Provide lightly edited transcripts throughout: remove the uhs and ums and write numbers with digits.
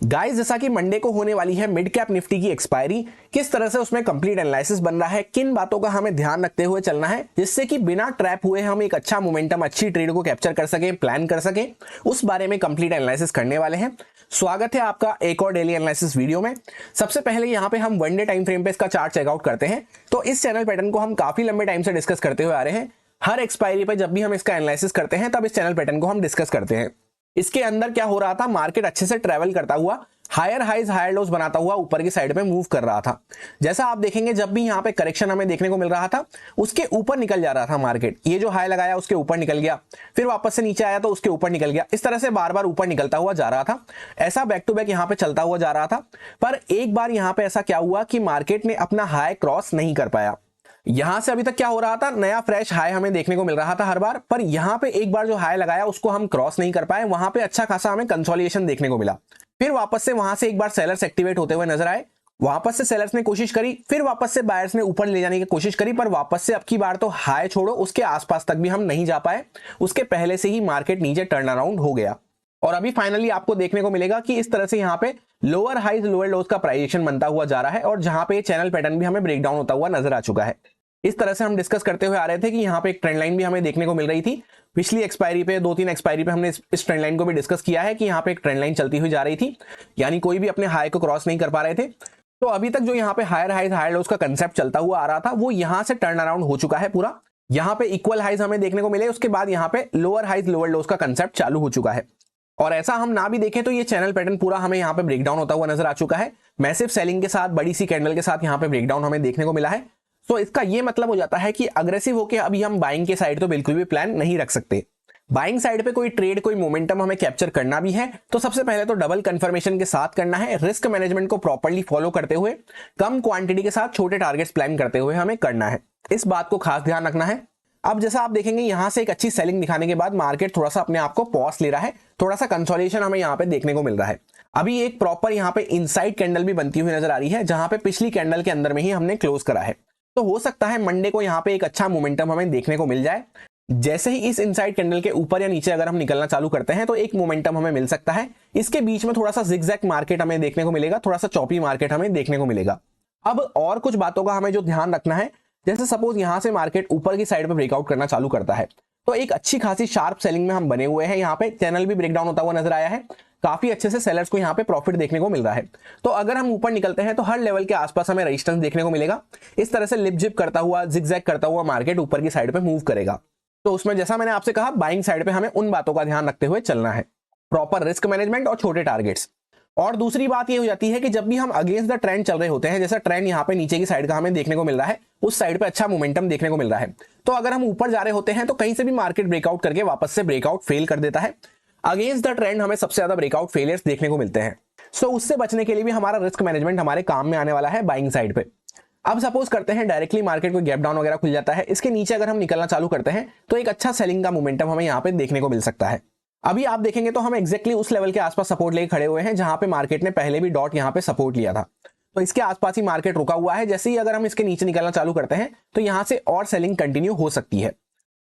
Guys, जैसा कि Monday को होने वाली है मिड कैप निफ्टी की एक्सपायरी, किस तरह से उसमें कंप्लीट एनालिसिस बन रहा है, किन बातों का हमें ध्यान रखते हुए चलना है जिससे कि बिना ट्रैप हुए हम एक अच्छा मोमेंटम, अच्छी ट्रेड को कैप्चर कर सकें, प्लान कर सकें, उस बारे में कंप्लीट एनालिसिस करने वाले हैं। स्वागत है आपका एक और डेली एनालिसिस वीडियो में। सबसे पहले यहाँ पे हम वन डे टाइम फ्रेम पे इसका चार्ट चेकआउट करते हैं। तो इस चैनल पैटर्न को हम काफी लंबे टाइम से डिस्कस करते हुए आ रहे हैं। हर एक्सपायरी पे जब भी हम इसका एनालिसिस करते हैं तब इस चैनल पैटर्न को हम डिस्कस करते हैं। इसके अंदर क्या हो रहा था, मार्केट अच्छे से ट्रेवल करता हुआ हायर हाइज हायर लोज बनाता हुआ ऊपर की साइड पे मूव कर रहा था। जैसा आप देखेंगे जब भी यहाँ पे करेक्शन हमें देखने को मिल रहा था उसके ऊपर निकल जा रहा था मार्केट। ये जो हाई लगाया उसके ऊपर निकल गया, फिर वापस से नीचे आया तो उसके ऊपर निकल गया, इस तरह से बार बार ऊपर निकलता हुआ जा रहा था। ऐसा बैक टू बैक यहाँ पे चलता हुआ जा रहा था। पर एक बार यहाँ पे ऐसा क्या हुआ कि मार्केट ने अपना हाई क्रॉस नहीं कर पाया। यहां से अभी तक क्या हो रहा था, नया फ्रेश हाई हमें देखने को मिल रहा था हर बार, पर यहां पे एक बार जो हाई लगाया उसको हम क्रॉस नहीं कर पाए। वहां पे अच्छा खासा हमें कंसोलिडेशन देखने को मिला। फिर वापस से वहां से एक बार सेलर्स एक्टिवेट होते हुए नजर आए, वापस से सेलर्स ने कोशिश करी, फिर वापस से बायर्स ने ऊपर ले जाने की कोशिश करी, पर वापस से अब की बार तो हाई छोड़ो उसके आसपास तक भी हम नहीं जा पाए। उसके पहले से ही मार्केट नीचे टर्न अराउंड हो गया और अभी फाइनली आपको देखने को मिलेगा कि इस तरह से यहाँ पे लोअर हाइज लोअर लोज का प्राइजेशन बनता हुआ जा रहा है और जहां पे चैनल पैटर्न भी हमें ब्रेकडाउन होता हुआ नजर आ चुका है। इस तरह से हम डिस्कस करते हुए आ रहे थे कि यहाँ पे एक ट्रेंड लाइन भी हमें देखने को मिल रही थी। पिछली एक्सपायरी पे, 2-3 एक्सपायरी पे हमने इस ट्रेंड लाइन को भी डिस्कस किया है कि यहाँ पे एक ट्रेंड लाइन चलती हुई जा रही थी, यानी कोई भी अपने हाई को क्रॉस नहीं कर पा रहे थे। तो अभी तक जो यहाँ पे हायर हाइज हायर लोज का कंसेप्ट चलता हुआ आ रहा था वो यहाँ से टर्न अराउंड हो चुका है पूरा। यहाँ पे इक्वल हाइज हमें देखने को मिले, उसके बाद यहाँ पे लोअर हाइज लोअर लोज का कंसेप्ट चालू हो चुका है। और ऐसा हम ना भी देखें तो ये चैनल पैटर्न पूरा हमें यहाँ पे ब्रेकडाउन होता हुआ नजर आ चुका है। मैसिव सेलिंग के साथ, बड़ी सी कैंडल के साथ यहाँ पे ब्रेकडाउन हमें देखने को मिला है। तो इसका ये मतलब हो जाता है कि अग्रेसिव होकर अभी हम बाइंग के साइड तो बिल्कुल भी प्लान नहीं रख सकते। बाइंग साइड पे कोई ट्रेड, कोई मोमेंटम हमें कैप्चर करना भी है तो सबसे पहले तो डबल कंफर्मेशन के साथ करना है, रिस्क मैनेजमेंट को प्रॉपर्ली फॉलो करते हुए, कम क्वांटिटी के साथ छोटे टारगेट्स प्लान करते हुए हमें करना है। इस बात को खास ध्यान रखना है। अब जैसा आप देखेंगे यहां से एक अच्छी सेलिंग दिखाने के बाद मार्केट थोड़ा सा अपने आप को पॉज ले रहा है, थोड़ा सा कंसोलिडेशन हमें यहाँ पे देखने को मिल रहा है। अभी एक प्रॉपर यहाँ पे इनसाइड कैंडल भी बनती हुई नजर आ रही है जहां पे पिछली कैंडल के अंदर में ही हमने क्लोज करा है। तो हो सकता है मंडे को यहाँ पे एक अच्छा मोमेंटम हमें देखने को मिल जाए। जैसे ही इस इनसाइड कैंडल के ऊपर या नीचे अगर हम निकलना चालू करते हैं तो एक मोमेंटम हमें मिल सकता है। इसके बीच में थोड़ा सा जिगजैग मार्केट हमें देखने को मिलेगा, थोड़ा सा चॉपी मार्केट हमें देखने को मिलेगा। अब और कुछ बातों का हमें जो ध्यान रखना है, जैसे सपोज यहां से मार्केट ऊपर की साइड पे ब्रेकआउट करना चालू करता है तो एक अच्छी खासी शार्प सेलिंग में हम बने हुए हैं। यहाँ पे चैनल भी ब्रेकडाउन होता हुआ नजर आया है, काफी अच्छे से सेलर्स को यहाँ पे प्रॉफिट देखने को मिल रहा है। तो अगर हम ऊपर निकलते हैं तो हर लेवल के आसपास हमें रेजिस्टेंस देखने को मिलेगा। इस तरह से लिप जिप करता हुआ, जिगजैग करता हुआ मार्केट ऊपर की साइड पे मूव करेगा। तो उसमें जैसा मैंने आपसे कहा, बाइंग साइड पे हमें उन बातों का ध्यान रखते हुए चलना है, प्रॉपर रिस्क मैनेजमेंट और छोटे टारगेट्स। और दूसरी बात ये हो जाती है कि जब भी हम अगेंस्ट द ट्रेंड चल रहे होते हैं, जैसा ट्रेंड यहाँ पे नीचे की साइड का हमें देखने को मिल रहा है, उस साइड पे अच्छा मोमेंटम देखने को मिल रहा है, तो अगर हम ऊपर जा रहे होते हैं तो कहीं से भी मार्केट ब्रेकआउट करके वापस से ब्रेकआउट फेल कर देता है। अगेंस्ट द ट्रेंड हमें सबसे ज्यादा ब्रेकआउट फेलियर्स देखने को मिलते हैं। सो उससे बचने के लिए भी हमारा रिस्क मैनेजमेंट हमारे काम में आने वाला है बाइंग साइड पे। अब सपोज करते हैं डायरेक्टली मार्केट को गैप डाउन वगैरह खुल जाता है, इसके नीचे अगर हम निकलना चालू करते हैं तो एक अच्छा सेलिंग का मोमेंटम हमें यहाँ पे देखने को मिल सकता है। अभी आप देखेंगे तो हम एक्जैक्टली उस लेवल के आसपास सपोर्ट लेके खड़े हुए हैं जहां पे मार्केट ने पहले भी डॉट यहाँ पे सपोर्ट लिया था। तो इसके आसपास ही मार्केट रुका हुआ है। जैसे ही अगर हम इसके नीचे निकलना चालू करते हैं तो यहां से और सेलिंग कंटिन्यू हो सकती है।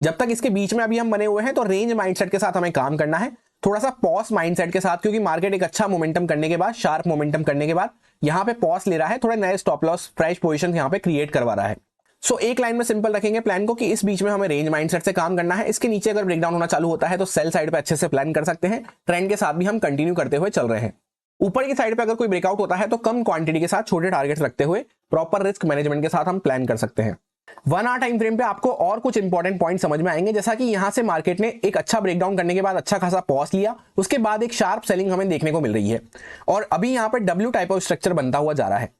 जब तक इसके बीच में अभी हम बने हुए हैं तो रेंज माइंडसेट के साथ हमें काम करना है, थोड़ा सा पॉज माइंडसेट के साथ, क्योंकि मार्केट एक अच्छा मोमेंटम करने के बाद, शार्प मोमेंटम करने के बाद यहाँ पे पॉज ले रहा है, थोड़ा नए स्टॉप लॉस प्राइस पोजीशन यहाँ पे क्रिएट करवा रहा है। सो एक लाइन में सिंपल रखेंगे प्लान को कि इस बीच में हमें रेंज माइंडसेट से काम करना है। इसके नीचे अगर ब्रेकडाउन होना चालू होता है तो सेल साइड पे अच्छे से प्लान कर सकते हैं। ट्रेंड के साथ भी हम कंटिन्यू करते हुए चल रहे हैं। ऊपर की साइड पे अगर कोई ब्रेकआउट होता है तो कम क्वांटिटी के साथ छोटे टारगेट्स रखते हुए प्रॉपर रिस्क मैनेजमेंट के साथ हम प्लान कर सकते हैं। 1 आवर टाइम फ्रेम पे आपको और कुछ इंपॉर्टेंट पॉइंट समझ में आएंगे, जैसा कि यहां से मार्केट ने एक अच्छा ब्रेकडाउन करने के बाद अच्छा खासा पॉज लिया, उसके बाद एक शार्प सेलिंग हमें देखने को मिल रही है और अभी यहाँ पे डब्ल्यू टाइप ऑफ स्ट्रक्चर बनता हुआ जा रहा है।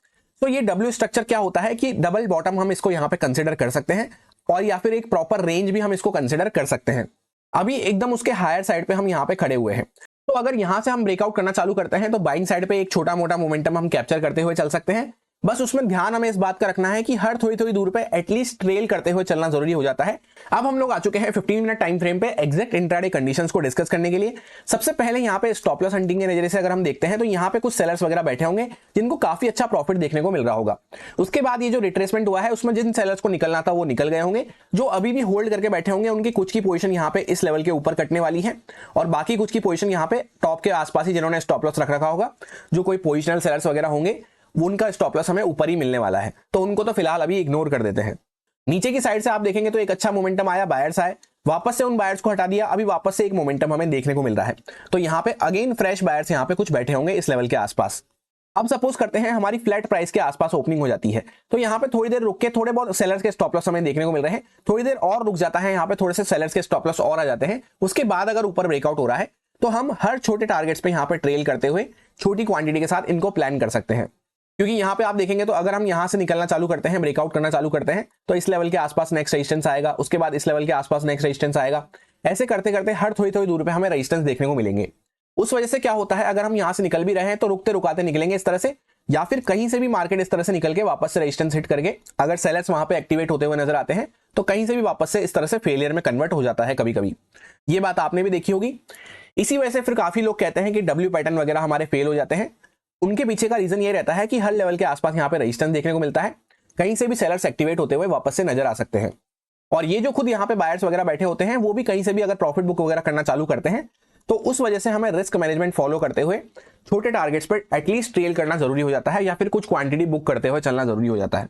तो ये डब्ल्यू स्ट्रक्चर क्या होता है कि डबल बॉटम हम इसको यहाँ पे कंसिडर कर सकते हैं और या फिर एक प्रॉपर रेंज भी हम इसको कंसिडर कर सकते हैं। अभी एकदम उसके हायर साइड पे हम यहाँ पे खड़े हुए हैं। तो अगर यहां से हम ब्रेकआउट करना चालू करते हैं तो बाइंग साइड पे एक छोटा मोटा मोमेंटम हम कैप्चर करते हुए चल सकते हैं। बस उसमें ध्यान हमें इस बात का रखना है कि हर थोड़ी थोड़ी दूर पे एटलीस्ट ट्रेल करते हुए चलना जरूरी हो जाता है। अब हम लोग आ चुके हैं 15 मिनट टाइम फ्रेम पे एग्जैक्ट इंट्राडे कंडीशंस को डिस्कस करने के लिए। सबसे पहले यहाँ पे स्टॉप लॉस हंटिंग के नजरिए से अगर हम देखते हैं तो यहाँ पे कुछ सेलर्स वगैरह बैठे होंगे जिनको काफी अच्छा प्रॉफिट देखने को मिल रहा होगा। उसके बाद ये जो रिट्रेसमेंट हुआ है उसमें जिन सेलर्स को निकलना था वो निकल गए होंगे। जो अभी भी होल्ड करके बैठे होंगे उनकी कुछ की पोजीशन यहाँ पे इस लेवल के ऊपर कटने वाली है और बाकी कुछ की पोजीशन यहाँ पे टॉप के आसपास ही जिन्होंने स्टॉप लॉस रख रखा होगा, जो कोई पोजिशनल सेलर्स वगैरह होंगे उनका स्टॉप लॉस हमें ऊपर ही मिलने वाला है, तो उनको तो फिलहाल अभी इग्नोर कर देते हैं। नीचे की साइड से आप देखेंगे तो एक अच्छा मोमेंटम आया, बायर्स आए, वापस से उन बायर्स को हटा दिया, अभी वापस से एक मोमेंटम हमें देखने को मिल रहा है। तो यहाँ पे अगेन फ्रेश बायर्स यहाँ पे कुछ बैठे होंगे इस लेवल के आसपास। अब सपोज करते हैं हमारी फ्लैट प्राइस के आसपास ओपनिंग हो जाती है, तो यहाँ पे थोड़ी देर रुक के थोड़े बहुत सेलर्स के स्टॉप लॉस हमें देखने को मिल रहे हैं, थोड़ी देर और रुक जाता है, यहाँ पे थोड़े से सेलर्स के स्टॉप लॉस और आ जाते हैं। उसके बाद अगर ऊपर ब्रेकआउट हो रहा है तो हम हर छोटे टारगेट्स पे यहाँ पे ट्रेल करते हुए छोटी क्वांटिटी के साथ इनको प्लान कर सकते हैं। क्योंकि यहाँ पे आप देखेंगे तो अगर हम यहाँ से निकलना चालू करते हैं, ब्रेकआउट करना चालू करते हैं, तो इस लेवल के आसपास नेक्स्ट रेजिस्टेंस आएगा, उसके बाद इस लेवल के आसपास नेक्स्ट रेजिस्टेंस आएगा। ऐसे करते करते हर थोड़ी थोड़ी दूर पे हमें रेजिस्टेंस देखने को मिलेंगे। उस वजह से क्या होता है, अगर हम यहाँ से निकल भी रहे हैं तो रुकते रुकाते निकलेंगे इस तरह से, या फिर कहीं से भी मार्केट इस तरह से निकल के वापस से रेजिस्टेंस हिट करके अगर सेलर्स वहां पे एक्टिवेट होते हुए नजर आते हैं तो कहीं से भी वापस से इस तरह से फेलियर में कन्वर्ट हो जाता है कभी कभी। ये बात आपने भी देखी होगी। इसी वजह से फिर काफी लोग कहते हैं कि डब्ल्यू पैटर्न वगैरह हमारे फेल हो जाते हैं। उनके पीछे का रीजन ये रहता है कि हर लेवल के आसपास यहाँ पे रेजिस्टेंस देखने को मिलता है, कहीं से भी सेलर्स एक्टिवेट होते हुए वापस से नजर आ सकते हैं। और ये जो खुद यहाँ पे बायर्स वगैरह बैठे होते हैं वो भी कहीं से भी अगर प्रॉफिट बुक वगैरह करना चालू करते हैं, तो उस वजह से हमें रिस्क मैनेजमेंट फॉलो करते हुए छोटे टारगेट्स पर एटलीस्ट ट्रेल करना जरूरी हो जाता है, या फिर कुछ क्वांटिटी बुक करते हुए चलना जरूरी हो जाता है।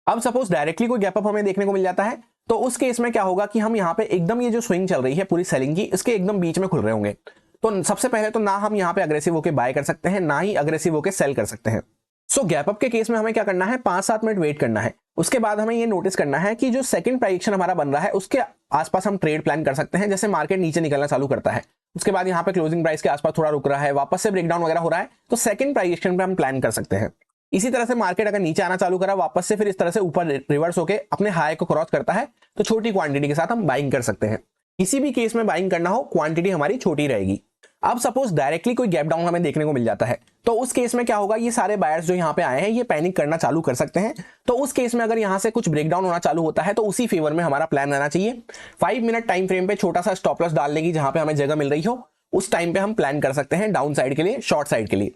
अब सपोज डायरेक्टली कोई गैप अप हमें देखने को मिल जाता है, तो उस केस में क्या होगा कि हम यहाँ पे एकदम ये जो स्विंग चल रही है पूरी सेलिंग की, इसके एकदम बीच में खुल रहे होंगे। तो सबसे पहले तो ना हम यहाँ पे अग्रेसिव होकर बाय कर सकते हैं, ना ही अग्रेसिव होकर सेल कर सकते हैं। सो गैप अप के केस में हमें क्या करना है, 5-7 मिनट वेट करना है। उसके बाद हमें ये नोटिस करना है कि जो सेकंड प्राइस हमारा बन रहा है उसके आसपास हम ट्रेड प्लान कर सकते हैं। जैसे मार्केट नीचे निकलना चालू करता है, उसके बाद यहाँ पे क्लोजिंग प्राइस के आसपास थोड़ा रुक रहा है, वापस से ब्रेकडाउन वगैरह हो रहा है, तो सेकंड प्राइस पे हम प्लान कर सकते हैं। इसी तरह से मार्केट अगर नीचे आना चालू करा, वापस से फिर इस तरह से ऊपर रिवर्स होकर अपने हाई को क्रॉस करता है, तो छोटी क्वांटिटी के साथ हम बाइंग कर सकते हैं। किसी भी केस में बाइंग करना हो, क्वांटिटी हमारी छोटी रहेगी। अब सपोज डायरेक्टली कोई गैप डाउन हमें देखने को मिल जाता है, तो उस केस में क्या होगा, ये सारे बायर्स जो यहाँ पे आए हैं ये पैनिक करना चालू कर सकते हैं। तो उस केस में अगर यहाँ से कुछ ब्रेकडाउन होना चालू होता है तो उसी फेवर में हमारा प्लान रहना चाहिए। 5 मिनट टाइम फ्रेम पे छोटा सा स्टॉप लॉस डालने की जहां पे हमें जगह मिल रही हो, उस टाइम पे हम प्लान कर सकते हैं डाउन साइड के लिए, शॉर्ट साइड के लिए।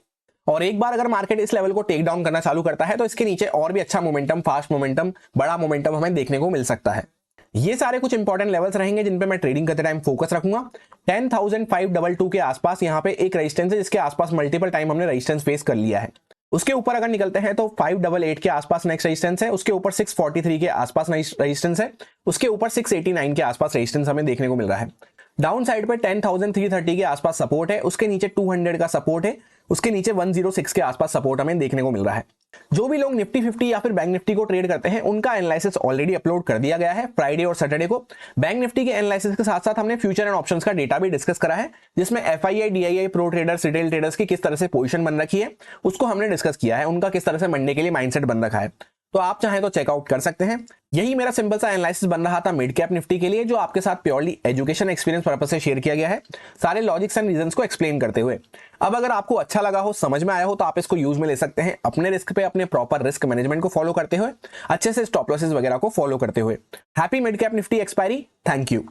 और एक बार अगर मार्केट इस लेवल को टेक डाउन करना चालू करता है तो इसके नीचे और भी अच्छा मोमेंटम, फास्ट मोमेंटम, बड़ा मोमेंटम हमें देखने को मिल सकता है। ये सारे कुछ इंपॉर्टेंट लेवल्स रहेंगे जिन पे मैं ट्रेडिंग करते टाइम फोकस रखूंगा। 10,522 के आसपास यहाँ पे एक रेजिस्टेंस है जिसके आसपास मल्टीपल टाइम हमने रेजिस्टेंस फेस कर लिया है। उसके ऊपर अगर निकलते हैं तो 588 के आसपास नेक्स्ट रेजिस्टेंस है, उसके ऊपर 643 के आसपास रेजिस्टेंस है, उसके ऊपर 689 के आसपास रेजिस्टेंस हमें देखने को मिल रहा है। डाउन साइड पे 10,330 के आसपास सपोर्ट है, उसके नीचे 200 का सपोर्ट है, उसके नीचे 106 के आसपास सपोर्ट हमें देखने को मिल रहा है। जो भी लोग निफ्टी 50 या फिर बैंक निफ्टी को ट्रेड करते हैं उनका एनालिसिस ऑलरेडी अपलोड कर दिया गया है फ्राइडे और सैटरडे को। बैंक निफ्टी के एनालिसिस के साथ साथ हमने फ्यूचर एंड ऑप्शंस का डेटा भी डिस्कस करा है, जिसमें FII, DII, pro traders, retail traders की किस तरह से पोजीशन बन रखी है उसको हमने डिस्कस किया है, उनका किस तरह से मंडे के लिए माइंडसेट बन रखा है। तो आप चाहें तो चेकआउट कर सकते हैं। यही मेरा सिंपल सा एनालिसिस बन रहा था मिड कैप निफ्टी के लिए, जो आपके साथ प्योरली एजुकेशन एक्सपीरियंस पर्पस से शेयर किया गया है, सारे लॉजिक्स एंड रीजंस को एक्सप्लेन करते हुए। अब अगर आपको अच्छा लगा हो, समझ में आया हो, तो आप इसको यूज में ले सकते हैं अपने रिस्क पे, अपने प्रॉपर रिस्क मैनेजमेंट को फॉलो करते हुए, अच्छे से स्टॉप लॉसेस वगैरह को फॉलो करते हुए। Happy mid cap Nifty expiry. Thank you.